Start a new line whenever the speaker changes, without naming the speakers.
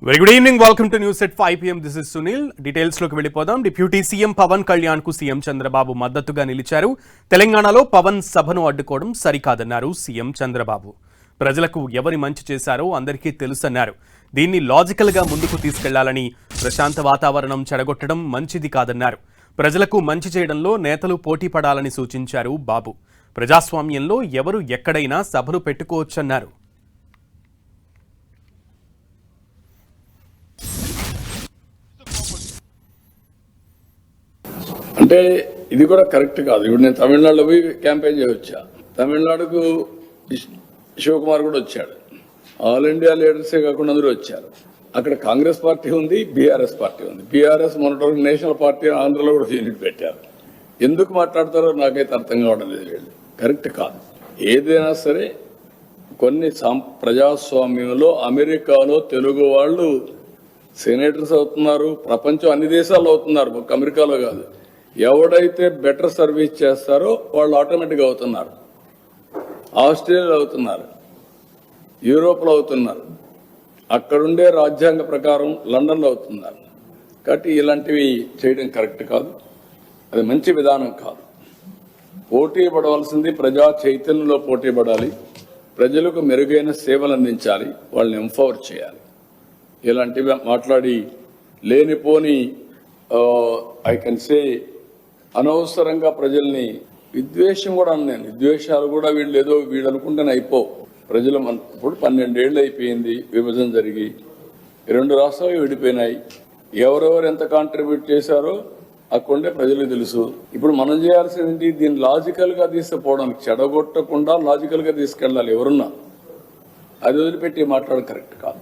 Very good evening, welcome to news at 5 PM. This is Sunil. Details లోకి వెళ్ళిపోదాం. Deputy CM Pawan Kalyan కు CM Chandrababu మద్దతుగా నిలిచారు. తెలంగాణలో పవన్ సభను అడ్డుకోవడం సరికాదన్నారు సీఎం చంద్రబాబు. ప్రజలకు ఎవరి మంచి చేశారో అందరికీ తెలుసన్నారు. దీన్ని లాజికల్ గా ముందుకు తీసుకెళ్లాలని, ప్రశాంత వాతావరణం చెడగొట్టడం మంచిది కాదన్నారు. ప్రజలకు మంచి చేయడంలో నేతలు పోటీ పడాలని సూచించారు బాబు. ప్రజాస్వామ్యంలో ఎవరు ఎక్కడైనా సభలు పెట్టుకోవచ్చన్నారు.
అంటే ఇది కూడా కరెక్ట్ కాదు. ఇప్పుడు నేను తమిళనాడులో పోయి క్యాంపెయిన్ చేయవచ్చా? తమిళనాడుకు శివకుమార్ కూడా వచ్చాడు. ఆల్ ఇండియా లీడర్సే కాకుండా అందరూ వచ్చారు. అక్కడ కాంగ్రెస్ పార్టీ ఉంది, బీఆర్ఎస్ పార్టీ ఉంది. బీఆర్ఎస్ మొన్నటి నేషనల్ పార్టీ ఆంధ్రలో కూడా యూనిట్ పెట్టారు. ఎందుకు మాట్లాడతారో నాకైతే అర్థం కావడం లేదు. వీళ్ళు కరెక్ట్ కాదు. ఏదైనా సరే కొన్ని ప్రజాస్వామ్యంలో అమెరికాలో తెలుగు వాళ్ళు సెనేటర్స్ అవుతున్నారు. ప్రపంచం అన్ని దేశాల్లో అవుతున్నారు, ఒక అమెరికాలో కాదు. ఎవడైతే బెటర్ సర్వీస్ చేస్తారో వాళ్ళు ఆటోమేటిక్గా అవుతున్నారు. ఆస్ట్రేలియాలో అవుతున్నారు, యూరోప్లో అవుతున్నారు, అక్కడుండే రాజ్యాంగ ప్రకారం లండన్లో అవుతున్నారు. కాబట్టి ఇలాంటివి చేయడం కరెక్ట్ కాదు, అది మంచి విధానం కాదు. పోటీ పడవలసింది ప్రజా చైతన్యంలో పోటీ పడాలి. ప్రజలకు మెరుగైన సేవలు అందించాలి, వాళ్ళని ఎంపవర్ చేయాలి. ఇలాంటివి మాట్లాడి లేనిపోని ఐ కెన్ సే అనవసరంగా ప్రజల్ని విద్వేషం కూడా అన్నాను. విద్వేషాలు కూడా వీళ్ళు అనుకుంటేనే అయిపోవు. ప్రజలు ఇప్పుడు 12 ఏళ్ళు అయిపోయింది విభజన జరిగి, 2 రాష్ట్రాలు విడిపోయినాయి. ఎవరెవరు ఎంత కాంట్రిబ్యూట్ చేశారో అక్కడే ప్రజలకు తెలుసు. ఇప్పుడు మనం చేయాల్సింది దీన్ని లాజికల్ గా తీసుకుపోవడానికి, చెడగొట్టకుండా లాజికల్ గా తీసుకెళ్ళాలి. ఎవరున్నా అది వదిలిపెట్టి మాట్లాడడం కరెక్ట్ కాదు.